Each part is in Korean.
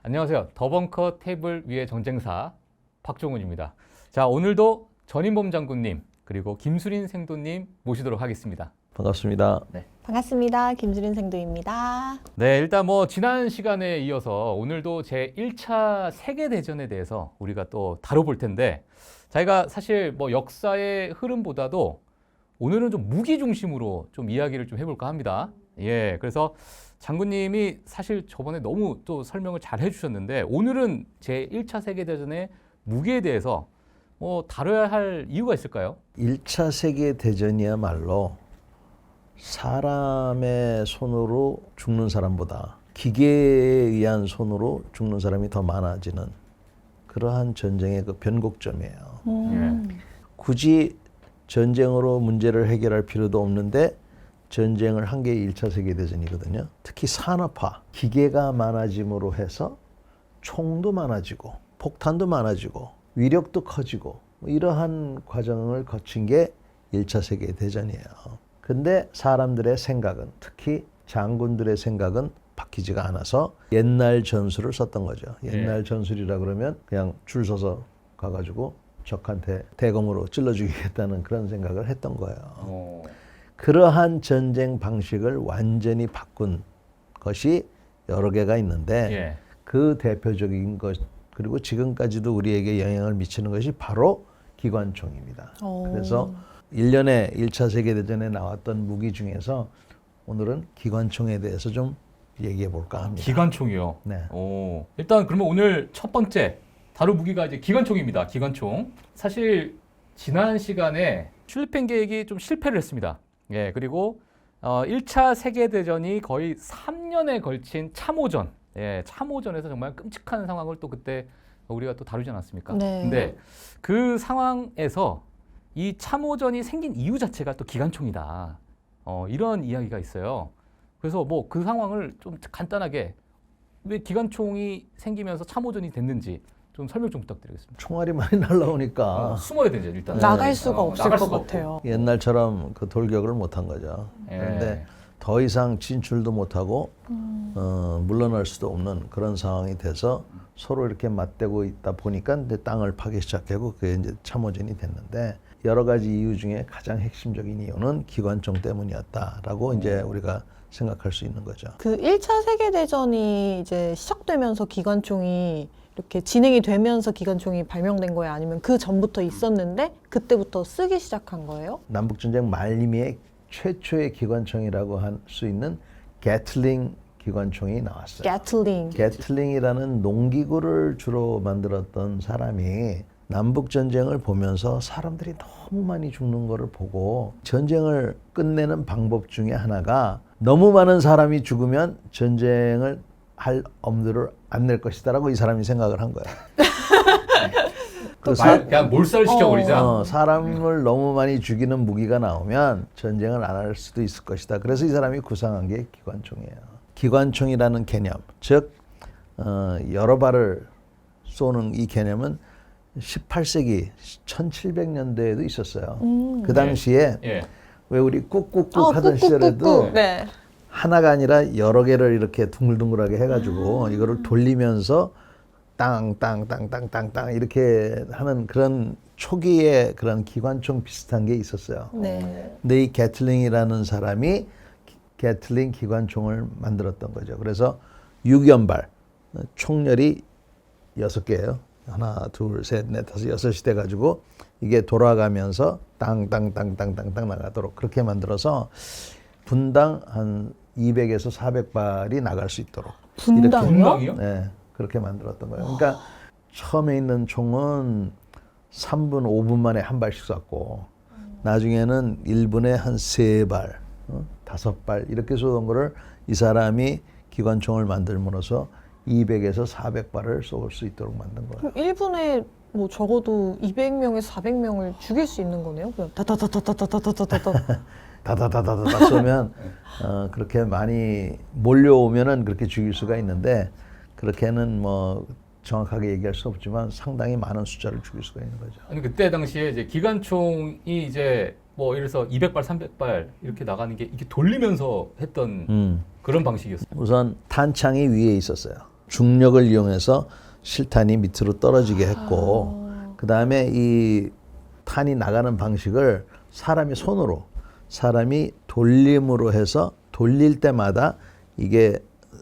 안녕하세요. 더벙커 테이블 위의 정쟁사 박종훈입니다. 자, 오늘도 전인범 장군님 그리고 김수린 생도님 모시도록 하겠습니다. 반갑습니다. 네. 반갑습니다. 김수린 생도입니다. 네, 일단 지난 시간에 이어서 오늘도 제 1차 세계대전에 대해서 우리가 또 다뤄볼 텐데 저희가 사실 역사의 흐름보다도 오늘은 좀 무기 중심으로 좀 이야기를 좀 해볼까 합니다. 예, 그래서 장군님이 사실 저번에 너무 또 설명을 잘 해주셨는데 오늘은 제 1차 세계대전의 무기에 대해서 다뤄야 할 이유가 있을까요? 1차 세계대전이야말로 사람의 손으로 죽는 사람보다 기계에 의한 손으로 죽는 사람이 더 많아지는 그러한 전쟁의 그 변곡점이에요. 굳이 전쟁으로 문제를 해결할 필요도 없는데 전쟁을 한 게 1차 세계대전이거든요. 특히 산업화, 기계가 많아짐으로 해서 총도 많아지고 폭탄도 많아지고 위력도 커지고 이러한 과정을 거친 게 1차 세계대전이에요. 근데 사람들의 생각은, 특히 장군들의 생각은 바뀌지가 않아서 옛날 전술을 썼던 거죠. 옛날 전술이라 그러면 그냥 줄 서서 가가지고 적한테 대검으로 찔러 죽이겠다는 그런 생각을 했던 거예요. 그러한 전쟁 방식을 완전히 바꾼 것이 여러 개가 있는데 그 대표적인 것, 그리고 지금까지도 우리에게 영향을 미치는 것이 바로 기관총입니다. 그래서 1년에 1차 세계대전에 나왔던 무기 중에서 오늘은 기관총에 대해서 좀 얘기해 볼까 합니다. 기관총이요? 네. 일단 그러면 오늘 첫 번째 다룰 무기가 이제 기관총입니다. 기관총. 사실 지난 시간에 슐리펜 계획이 좀 실패를 했습니다. 예, 그리고 1차 세계대전이 거의 3년에 걸친 참호전. 예, 참호전에서 정말 끔찍한 상황을 또 그때 우리가 또 다루지 않았습니까? 네. 근데 그 상황에서 이 참호전이 생긴 이유 자체가 또 기관총이다. 이런 이야기가 있어요. 그래서 그 상황을 좀 간단하게 왜 기관총이 생기면서 참호전이 됐는지 좀 설명 좀 부탁드리겠습니다. 총알이 많이 날라오니까 숨어야 되죠, 일단. 나갈 수가 없을 나갈 것 수가 같아요. 옛날처럼 그 돌격을 못한 거죠. 그런데 더 이상 진출도 못하고 물러날 수도 없는 그런 상황이 돼서 서로 이렇게 맞대고 있다 보니까 이제 땅을 파기 시작하고 그게 이제 참호전이 됐는데 여러 가지 이유 중에 가장 핵심적인 이유는 기관총 때문이었다라고 이제 우리가 생각할 수 있는 거죠. 그 1차 세계대전이 이제 시작되면서 기관총이 이렇게 진행이 되면서 기관총이 발명된 거예요? 아니면 그 전부터 있었는데 그때부터 쓰기 시작한 거예요? 남북전쟁 말미에 최초의 기관총이라고 할 수 있는 게틀링 기관총이 나왔어요. 게틀링이라는 농기구를 주로 만들었던 사람이 남북전쟁을 보면서 사람들이 너무 많이 죽는 거를 보고 전쟁을 끝내는 방법 중에 하나가 너무 많은 사람이 죽으면 전쟁을 할 엄두를 안 낼 것이다라고 이 사람이 생각을 한 거예요. 그냥 몰살을 시켜버리자. 사람을 너무 많이 죽이는 무기가 나오면 전쟁을 안 할 수도 있을 것이다. 그래서 이 사람이 구상한 게 기관총이에요. 기관총이라는 개념, 즉 여러 발을 쏘는 이 개념은 18세기 1700년대에도 있었어요. 그 당시에 왜 우리 꾹꾹꾹 하던 시절에도 네. 하나가 아니라 여러 개를 이렇게 둥글둥글하게 해가지고 이거를 돌리면서 땅땅땅땅땅땅 이렇게 하는 그런 초기의 그런 기관총 비슷한 게 있었어요. 네. 근데 이 게틀링이라는 사람이 게틀링 기관총을 만들었던 거죠. 그래서 6연발, 총열이 6개예요. 하나, 둘, 셋, 넷, 다섯, 여섯이 돼가지고 이게 돌아가면서 땅땅땅땅땅땅 나가도록 그렇게 만들어서 분당 한 200에서 400발이 나갈 수 있도록. 분당이요? 분당이요? 네, 그렇게 만들었던 거예요. 그러니까 처음에 있는 총은 3분, 5분 만에 한 발씩 쐈고 나중에는 1분에 한 3발, 5발 이렇게 쏘던 거를 이 사람이 기관총을 만들므로써 200에서 400발을 쏠 수 있도록 만든 거예요. 그럼 1분에 적어도 200명에서 400명을 죽일 수 있는 거네요? 그냥 다다다다다다다다다. 다다다다다 쏘면 그렇게 많이 몰려오면은 그렇게 죽일 수가 있는데 그렇게는 정확하게 얘기할 수 없지만 상당히 많은 숫자를 죽일 수가 있는 거죠. 아니 그때 당시에 이제 기관총이 이제 예를 들어서 200발, 300발 이렇게 나가는 게 이게 돌리면서 했던 그런 방식이었어요. 우선 탄창이 위에 있었어요. 중력을 이용해서 실탄이 밑으로 떨어지게 했고 그 다음에 이 탄이 나가는 방식을 사람이 돌림으로 해서 돌릴 때마다 이게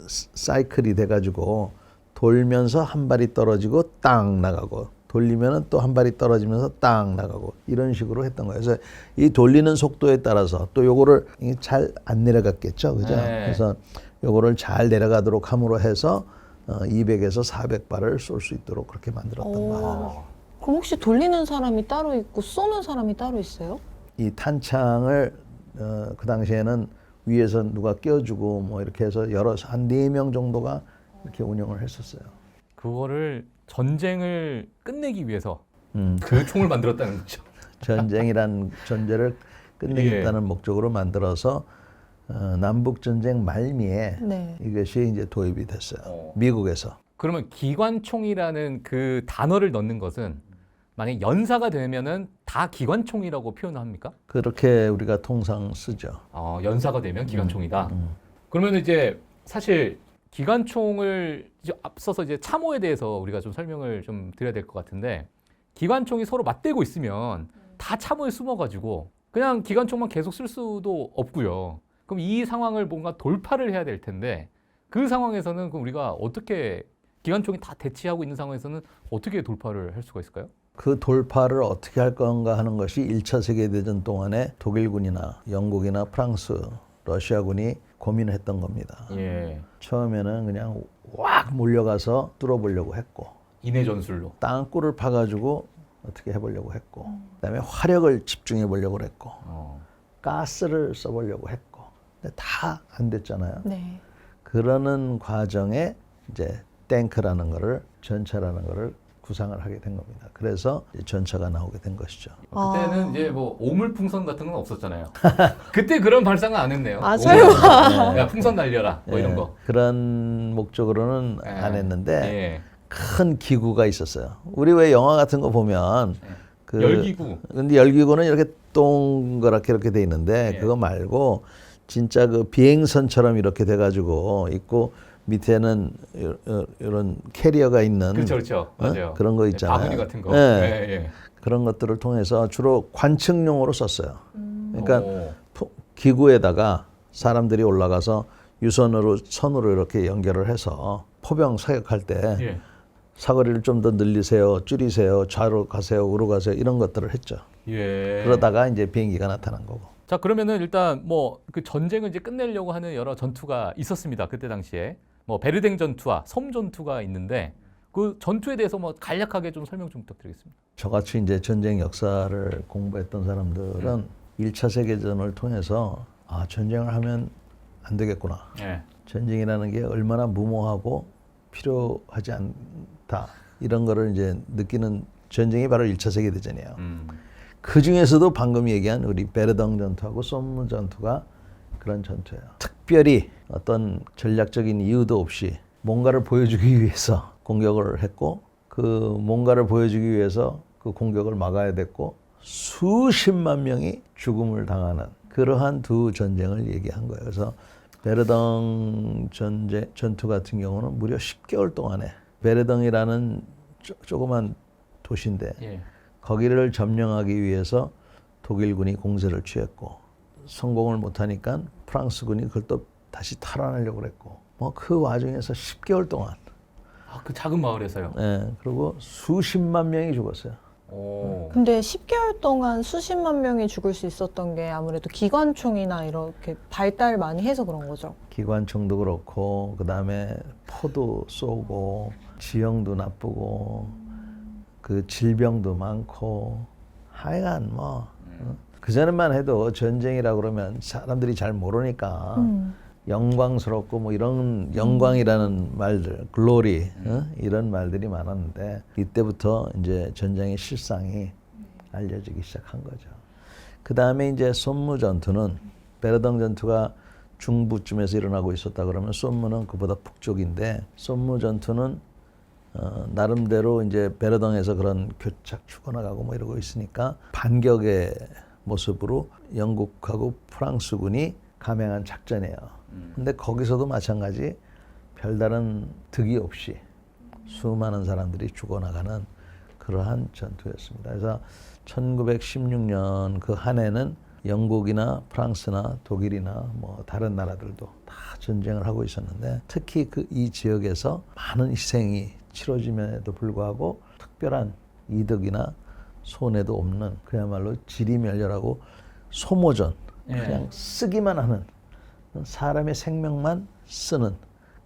사이클이 돼가지고 돌면서 한 발이 떨어지고 딱 나가고 돌리면은 또 한 발이 떨어지면서 딱 나가고 이런 식으로 했던 거예요. 그래서 이 돌리는 속도에 따라서 또 요거를 잘 안 내려갔겠죠, 그죠? 네. 그래서 요거를 잘 내려가도록 함으로 해서 200에서 400발을 쏠 수 있도록 그렇게 만들었던 거예요. 그럼 혹시 돌리는 사람이 따로 있고 쏘는 사람이 따로 있어요? 이 탄창을 그 당시에는 위에서 누가 끼워주고 뭐 이렇게 해서 한 4명 정도가 이렇게 운영을 했었어요. 그거를 전쟁을 끝내기 위해서 음. 그 총을 만들었다는 거죠. 전쟁이란 존재를 끝내겠다는 목적으로 만들어서 남북 전쟁 말미에 네. 이것이 이제 도입이 됐어요. 미국에서. 그러면 기관총이라는 그 단어를 넣는 것은 만약 연사가 되면은 다 기관총이라고 표현합니까? 그렇게 우리가 통상 쓰죠. 연사가 되면 기관총이다. 그러면 이제 사실 기관총을 이제 앞서서 이제 참호에 대해서 우리가 좀 설명을 좀 드려야 될 것 같은데 기관총이 서로 맞대고 있으면 다 참호에 숨어가지고 그냥 기관총만 계속 쓸 수도 없고요. 그럼 이 상황을 뭔가 돌파를 해야 될 텐데 그 상황에서는 그럼 우리가 어떻게 기관총이 다 대치하고 있는 상황에서는 어떻게 돌파를 할 수가 있을까요? 그 돌파를 어떻게 할 건가 하는 것이 1차 세계대전 동안에 독일군이나 영국이나 프랑스, 러시아군이 고민을 했던 겁니다. 예. 처음에는 그냥 확 몰려가서 뚫어보려고 했고 인해 전술로. 땅굴을 파가지고 어떻게 해보려고 했고 그다음에 화력을 집중해 보려고 했고 가스를 써보려고 했고 근데 다 안 됐잖아요. 네. 그러는 과정에 이제 탱크라는 거를 전차라는 거를 구상을 하게 된 겁니다. 그래서 이제 전차가 나오게 된 것이죠. 그때는 이제 뭐 오물풍선 같은 건 없었잖아요. 그때 그런 발상은 안 했네요. 아, 설마. 야, 풍선 날려라 뭐 이런 예, 거. 그런 목적으로는 예. 안 했는데 예. 큰 기구가 있었어요. 우리 왜 영화 같은 거 보면 그 열기구. 근데 열기구는 이렇게 동그랗게 이렇게 돼 있는데 예. 그거 말고 진짜 그 비행선처럼 이렇게 돼가지고 있고 밑에는 이런 캐리어가 있는 그렇죠. 맞아요. 그런 거 있잖아요. 바구니 같은 거. 예. 예, 예. 그런 것들을 통해서 주로 관측용으로 썼어요. 그러니까 오. 기구에다가 사람들이 올라가서 유선으로 선으로 이렇게 연결을 해서 포병 사격할 때 예. 사거리를 좀 더 늘리세요, 줄이세요, 좌로 가세요, 우로 가세요 이런 것들을 했죠. 예. 그러다가 이제 비행기가 나타난 거고. 자, 그러면은 일단 뭐 그 전쟁을 이제 끝내려고 하는 여러 전투가 있었습니다. 그때 당시에. 뭐 베르댕 전투와 섬 전투가 있는데 그 전투에 대해서 뭐 간략하게 좀 설명 좀 부탁드리겠습니다. 저같이 이제 전쟁 역사를 공부했던 사람들은 1차 세계전을 통해서 아, 전쟁을 하면 안 되겠구나. 예. 전쟁이라는 게 얼마나 무모하고 필요하지 않다. 이런 거를 이제 느끼는 전쟁이 바로 1차 세계대전이에요. 그 중에서도 방금 얘기한 우리 베르덩 전투하고 솜무 전투가 그런 전투예요. 특별히 어떤 전략적인 이유도 없이 뭔가를 보여주기 위해서 공격을 했고 그 뭔가를 보여주기 위해서 그 공격을 막아야 됐고 수십만 명이 죽음을 당하는 그러한 두 전쟁을 얘기한 거예요. 그래서 베르덩 전투 같은 경우는 무려 10개월 동안에 베르덩이라는 조그만 도시인데 예. 거기를 점령하기 위해서 독일군이 공세를 취했고 성공을 못하니까 프랑스군이 그걸 또 다시 탈환하려고 그랬고 뭐 그 와중에서 10개월 동안 그 작은 마을에서요. 예, 그리고 수십만 명이 죽었어요. 오. 근데 10개월 동안 수십만 명이 죽을 수 있었던 게 아무래도 기관총이나 이렇게 발달 많이 해서 그런 거죠. 기관총도 그렇고 그다음에 포도 쏘고 지형도 나쁘고 그 질병도 많고 하여간 뭐 그전에만 해도 전쟁이라 그러면 사람들이 잘 모르니까 영광스럽고 뭐 이런 영광이라는 말들, 글로리 이런 말들이 많았는데 이때부터 이제 전쟁의 실상이 알려지기 시작한 거죠. 그 다음에 이제 솜무 전투는 베르덩 전투가 중부쯤에서 일어나고 있었다 그러면 솜무는 그보다 북쪽인데 솜무 전투는 나름대로 이제 베르덩에서 그런 교착 죽어나가고 뭐 이러고 있으니까 반격의 모습으로 영국하고 프랑스군이 감행한 작전이에요. 근데 거기서도 마찬가지 별다른 득이 없이 수많은 사람들이 죽어나가는 그러한 전투였습니다. 그래서 1916년 그 한 해는 영국이나 프랑스나 독일이나 뭐 다른 나라들도 다 전쟁을 하고 있었는데 특히 이 지역에서 많은 희생이 치러짐에도 불구하고 특별한 이득이나 손해도 없는 그야말로 지리멸렬하고 소모전, 그냥 쓰기만 하는 사람의 생명만 쓰는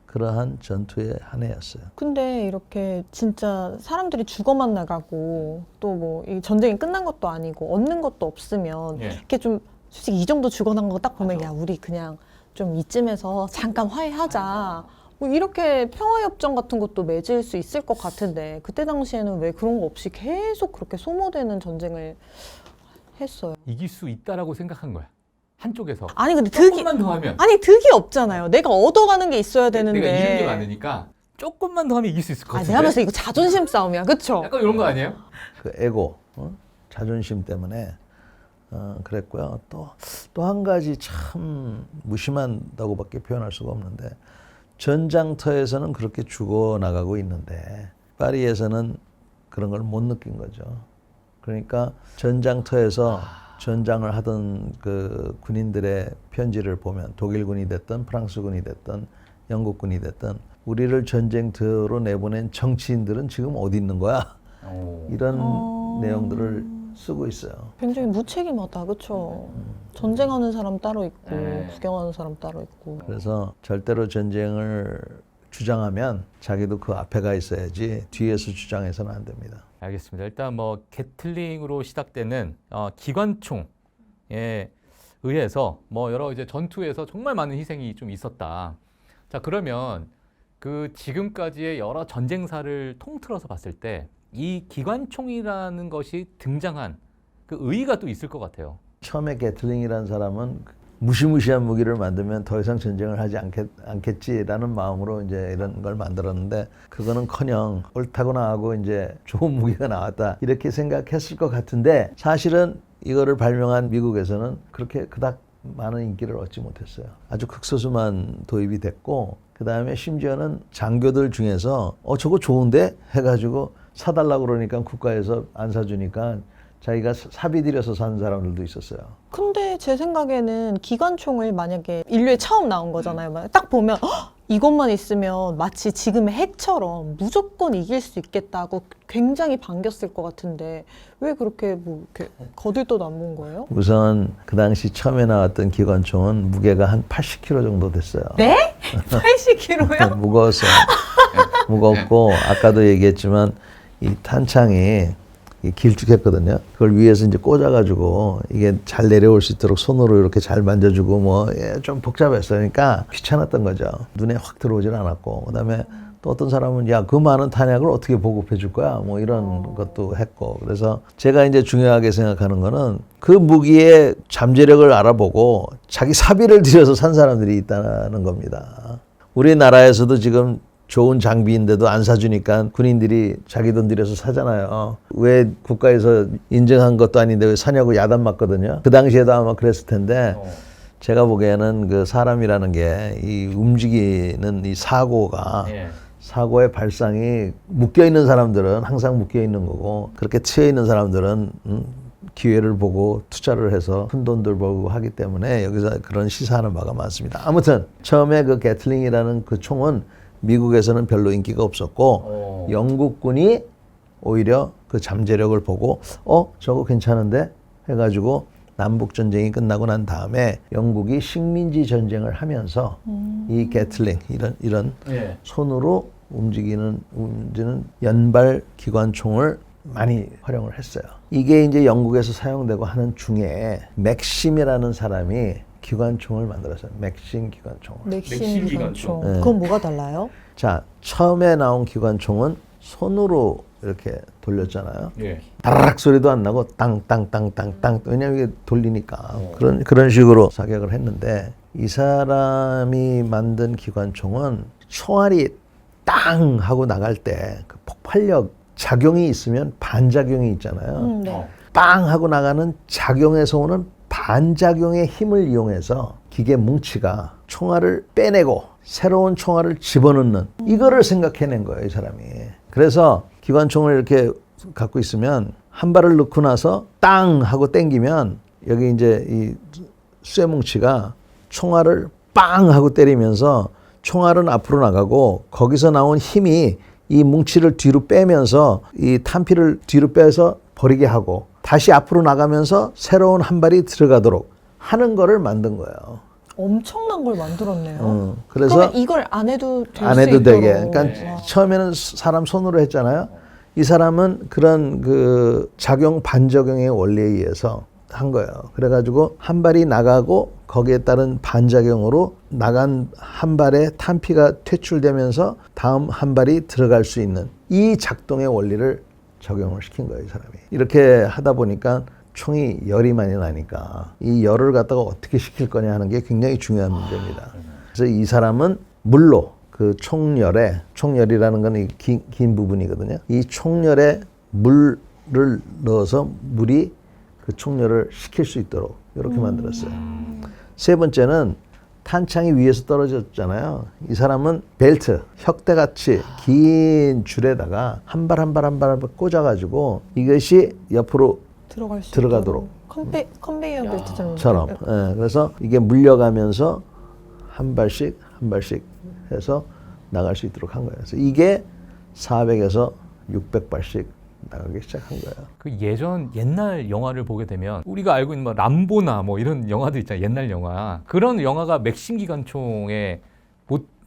그러한 전투의 한 해였어요. 근데 이렇게 진짜 사람들이 죽어만 나가고 또 뭐 이 전쟁이 끝난 것도 아니고 얻는 것도 없으면 예. 이렇게 좀 솔직히 이 정도 죽어난 거 딱 보면 야 우리 그냥 좀 이쯤에서 잠깐 화해하자 뭐 이렇게 평화협정 같은 것도 맺을 수 있을 것 같은데 그때 당시에는 왜 그런 거 없이 계속 그렇게 소모되는 전쟁을 했어요? 이길 수 있다라고 생각한 거야. 한쪽에서. 아니 근데 득이 조금만 더 하면. 아니 득이 없잖아요. 내가 얻어가는 게 있어야 되는데. 내가 잃은 게 많으니까 조금만 더 하면 이길 수 있을 것 아, 같은데. 내가 봤을 때 이거 자존심 싸움이야, 그렇죠? 약간 이런 거 아니에요? 그 에고, 자존심 때문에 그랬고요. 또 한 가지 참 무심한다고밖에 표현할 수가 없는데 전장터에서는 그렇게 죽어나가고 있는데 파리에서는 그런 걸 못 느낀 거죠. 그러니까 전장터에서 전장을 하던 그 군인들의 편지를 보면 독일군이 됐든 프랑스군이 됐든 영국군이 됐든 우리를 전쟁터로 내보낸 정치인들은 지금 어디 있는 거야? 이런 내용들을 쓰고 있어요. 굉장히 무책임하다, 그렇죠? 전쟁하는 사람 따로 있고 네. 구경하는 사람 따로 있고. 그래서 절대로 전쟁을 주장하면 자기도 그 앞에 가 있어야지 뒤에서 주장해서는 안 됩니다. 알겠습니다. 일단 뭐 게틀링으로 시작되는 기관총에 의해서 뭐 여러 이제 전투에서 정말 많은 희생이 좀 있었다. 자, 그러면 그 지금까지의 여러 전쟁사를 통틀어서 봤을 때 이 기관총이라는 것이 등장한 그 의의가 또 있을 것 같아요. 처음에 게틀링이라는 사람은 무시무시한 무기를 만들면 더 이상 전쟁을 하지 않겠지라는 마음으로 이제 이런 걸 만들었는데 그거는커녕 옳다고 나하고 이제 좋은 무기가 나왔다 이렇게 생각했을 것 같은데 사실은 이거를 발명한 미국에서는 그렇게 그닥 많은 인기를 얻지 못했어요. 아주 극소수만 도입이 됐고 그 다음에 심지어는 장교들 중에서 저거 좋은데 해가지고 사달라고 그러니까 국가에서 안 사주니까 자기가 사비 들여서 사는 사람들도 있었어요. 근데 제 생각에는 기관총을 만약에 인류에 처음 나온 거잖아요. 딱 보면 이것만 있으면 마치 지금의 핵처럼 무조건 이길 수 있겠다고 굉장히 반겼을 것 같은데 왜 그렇게 뭐 이렇게 거들떠 남은 거예요? 우선 그 당시 처음에 나왔던 기관총은 무게가 한 80kg 정도 됐어요. 네? 80kg요? 무거웠어요. 무겁고 아까도 얘기했지만 이 탄창이 길쭉했거든요. 그걸 위에서 이제 꽂아가지고 이게 잘 내려올 수 있도록 손으로 이렇게 잘 만져주고 뭐 좀 복잡했어요. 그러니까 귀찮았던 거죠. 눈에 확 들어오질 않았고 그다음에 또 어떤 사람은 야, 그 많은 탄약을 어떻게 보급해 줄 거야? 뭐 이런 것도 했고 그래서 제가 이제 중요하게 생각하는 거는 그 무기의 잠재력을 알아보고 자기 사비를 들여서 산 사람들이 있다는 겁니다. 우리나라에서도 지금 좋은 장비인데도 안 사주니까 군인들이 자기 돈 들여서 사잖아요. 왜 국가에서 인정한 것도 아닌데 왜 사냐고 야단 맞거든요. 그 당시에도 아마 그랬을 텐데 제가 보기에는 그 사람이라는 게 이 움직이는 이 사고가 사고의 발상이 묶여있는 사람들은 항상 묶여있는 거고 그렇게 트여있는 사람들은 기회를 보고 투자를 해서 큰 돈들 벌고 하기 때문에 여기서 그런 시사하는 바가 많습니다. 아무튼 처음에 그 게틀링이라는 그 총은 미국에서는 별로 인기가 없었고 영국군이 오히려 그 잠재력을 보고 저거 괜찮은데 해가지고 남북전쟁이 끝나고 난 다음에 영국이 식민지 전쟁을 하면서 이 게틀링 이런 손으로 움직이는 연발 기관총을 많이 활용을 했어요. 이게 이제 영국에서 사용되고 하는 중에 맥심이라는 사람이 기관총을 만들었어요. 맥심 기관총을. 맥심 기관총. 네. 그건 뭐가 달라요? 자, 처음에 나온 기관총은 손으로 이렇게 돌렸잖아요. 예. 다락 소리도 안 나고 땅땅땅땅땅 왜냐면 이게 돌리니까 그런 식으로 사격을 했는데 이 사람이 만든 기관총은 총알이 땅 하고 나갈 때 그 폭발력 작용이 있으면 반작용이 있잖아요. 네. 빵 하고 나가는 작용에서 오는 반작용의 힘을 이용해서 기계 뭉치가 총알을 빼내고 새로운 총알을 집어넣는 이거를 생각해낸 거예요, 이 사람이. 그래서 기관총을 이렇게 갖고 있으면 한 발을 넣고 나서 땅 하고 땡기면 여기 이제 이 쇠뭉치가 총알을 빵 하고 때리면서 총알은 앞으로 나가고 거기서 나온 힘이 이 뭉치를 뒤로 빼면서 이 탄피를 뒤로 빼서 버리게 하고 다시 앞으로 나가면서 새로운 한 발이 들어가도록 하는 거를 만든 거예요. 엄청난 걸 만들었네요. 그래서 그러면 이걸 안 해도 될 안 수 해도 있도록. 되게. 그러니까 와. 처음에는 사람 손으로 했잖아요. 이 사람은 그런 그 작용 반작용의 원리에 의해서 한 거예요. 그래가지고 한 발이 나가고 거기에 따른 반작용으로 나간 한 발의 탄피가 퇴출되면서 다음 한 발이 들어갈 수 있는 이 작동의 원리를 적용을 시킨 거예요, 이 사람이. 이렇게 하다 보니까 총이 열이 많이 나니까 이 열을 갖다가 어떻게 식힐 거냐 하는 게 굉장히 중요한 문제입니다. 그래서 이 사람은 물로 그 총열이라는 건 긴 부분이거든요. 이 총열에 물을 넣어서 물이 그 총열을 식힐 수 있도록 이렇게 만들었어요. 세 번째는 탄창이 위에서 떨어졌잖아요. 이 사람은 벨트, 혁대같이 긴 줄에다가 한 발 한 발 한 발 꽂아가지고 이것이 옆으로 들어갈 수 들어가도록. 있도록. 컨베이어 벨트처럼. 처럼. 예, 그래서 이게 물려가면서 한 발씩 해서 나갈 수 있도록 한 거예요. 그래서 이게 400에서 600발씩 나가기 시작한 거예요. 그 예전 옛날 영화를 보게 되면 우리가 알고 있는 뭐 람보나 뭐 이런 영화들 있잖아요. 옛날 영화. 그런 영화가 맥심 기관총에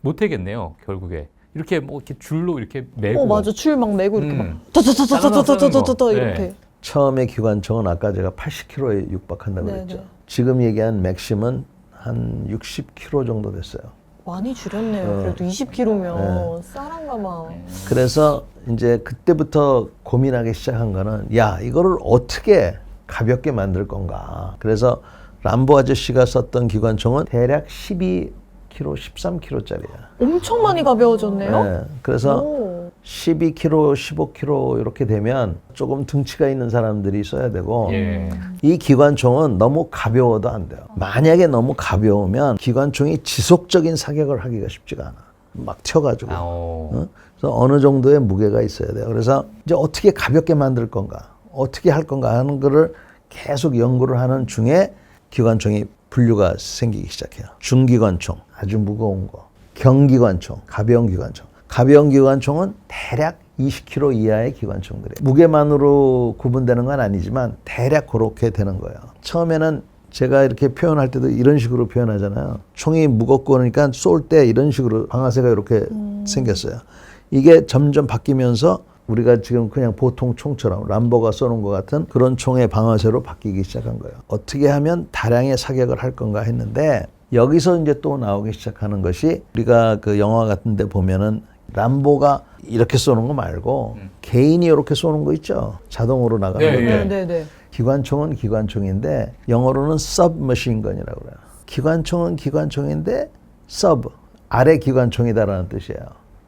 못 되겠네요. 결국에. 이렇게 뭐 이렇게 줄로 이렇게 매고. 맞아. 줄 막 매고 이렇게 막 짜자자자자자자자 더더더더더더더더 네. 이렇게. 처음에 기관총은 아까 제가 80kg에 육박한다고 네, 그랬죠. 네. 지금 얘기한 맥심은 한 60kg 정도 됐어요. 많이 줄였네요. 그래도 20kg면 쌀한가 막. 그래서 이제 그때부터 고민하기 시작한 거는 야, 이거를 어떻게 가볍게 만들 건가. 그래서 람보 아저씨가 썼던 기관총은 대략 12kg, 13kg짜리야. 엄청 많이 가벼워졌네요. 네, 그래서 오. 12kg, 15kg 이렇게 되면 조금 등치가 있는 사람들이 써야 되고 예. 이 기관총은 너무 가벼워도 안 돼요. 만약에 너무 가벼우면 기관총이 지속적인 사격을 하기가 쉽지가 않아. 막 튀어가지고. 어? 그래서 어느 정도의 무게가 있어야 돼요. 그래서 이제 어떻게 가볍게 만들 건가, 어떻게 할 건가 하는 거를 계속 연구를 하는 중에 기관총이 분류가 생기기 시작해요. 중기관총, 아주 무거운 거. 경기관총, 가벼운 기관총. 가벼운 기관총은 대략 20kg 이하의 기관총들이에요. 무게만으로 구분되는 건 아니지만 대략 그렇게 되는 거예요. 처음에는 제가 이렇게 표현할 때도 이런 식으로 표현하잖아요. 총이 무겁고 그러니까 쏠 때 이런 식으로 방아쇠가 이렇게 생겼어요. 이게 점점 바뀌면서 우리가 지금 그냥 보통 총처럼 람보가 쏘는 것 같은 그런 총의 방아쇠로 바뀌기 시작한 거예요. 어떻게 하면 다량의 사격을 할 건가 했는데 여기서 이제 또 나오기 시작하는 것이 우리가 그 영화 같은 데 보면은 람보가 이렇게 쏘는 거 말고 개인이 이렇게 쏘는 거 있죠. 자동으로 나가는 네, 건데 네네네. 기관총은 기관총인데 영어로는 submachinegun이라고 그래요. 기관총은 기관총인데 sub, 아래 기관총이다라는 뜻이에요.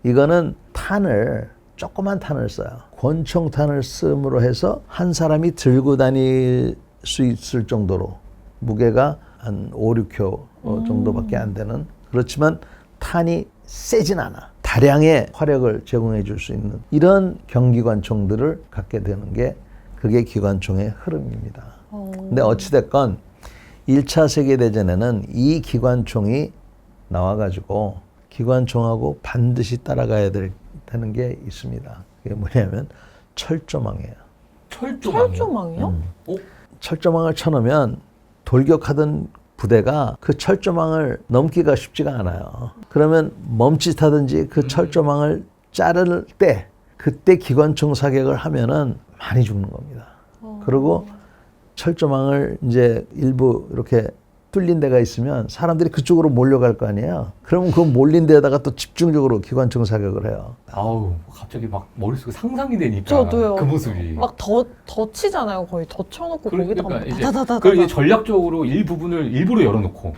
이거는 탄을 조그만 탄을 써요. 권총탄을 쓰므로 해서 한 사람이 들고 다닐 수 있을 정도로 무게가 한 5, 6kg 정도밖에 안 되는 그렇지만 탄이 세진 않아. 다량의 화력을 제공해 줄 수 있는 이런 경기관총들을 갖게 되는 게 그게 기관총의 흐름입니다. 근데 어찌됐건 1차 세계대전에는 이 기관총이 나와가지고 기관총하고 반드시 따라가야 되는 게 있습니다. 그게 뭐냐면 철조망이에요. 철조망이요? 철조망을 쳐놓으면 돌격하던 부대가 그 철조망을 넘기가 쉽지가 않아요. 그러면 멈칫하든지 그 철조망을 자를 때 그때 기관총 사격을 하면은 많이 죽는 겁니다. 그리고 철조망을 이제 일부 이렇게 뚫린 데가 있으면 사람들이 그쪽으로 몰려갈 거 아니에요. 그러면 그 몰린 데다가 또 집중적으로 기관총 사격을 해요. 아우 갑자기 막 머릿속에 상상이 되니까 저도요. 그 모습이 막 더 치잖아요. 거의 더 쳐놓고 거기다가 막 이제 다다다다다. 그걸 이제 전략적으로 일부분을 일부러 열어놓고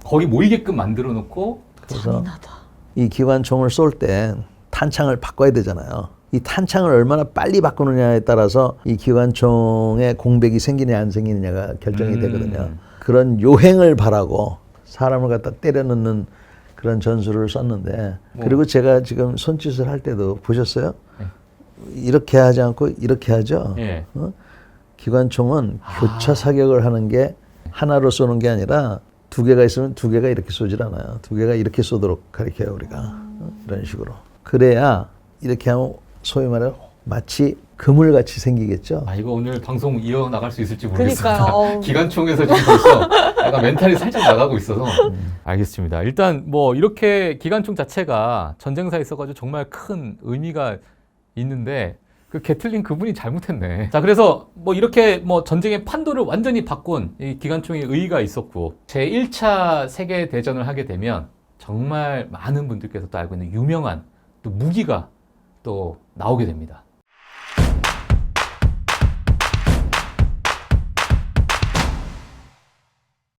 거기 모이게끔 만들어놓고 잔인하다. 이 기관총을 쏠 때 탄창을 바꿔야 되잖아요. 이 탄창을 얼마나 빨리 바꾸느냐에 따라서 이 기관총의 공백이 생기냐 안 생기느냐가 결정이 되거든요. 그런 요행을 바라고 사람을 갖다 때려 넣는 그런 전술을 썼는데 뭐. 그리고 제가 지금 손짓을 할 때도 보셨어요? 네. 이렇게 하지 않고 이렇게 하죠. 예. 기관총은 교차 사격을 하는 게 하나로 쏘는 게 아니라 두 개가 있으면 두 개가 이렇게 쏘질 않아요. 두 개가 이렇게 쏘도록 가르쳐요, 우리가. 이런 식으로. 그래야 이렇게 하면 소위 말해 마치 그물같이 생기겠죠. 아, 이거 오늘 방송 이어나갈 수 있을지 모르겠습니다. 그러니까요. 어우. 기관총에서 지금 벌써 약간 멘탈이 살짝 나가고 있어서. 알겠습니다. 일단 뭐 이렇게 기관총 자체가 전쟁사에 있어가지고 정말 큰 의미가 있는데 그 게틀링 그분이 잘못했네. 자, 그래서 뭐 이렇게 뭐 전쟁의 판도를 완전히 바꾼 이 기관총의 의의가 있었고 제1차 세계대전을 하게 되면 정말 많은 분들께서 또 알고 있는 유명한 또 무기가 또 나오게 됩니다.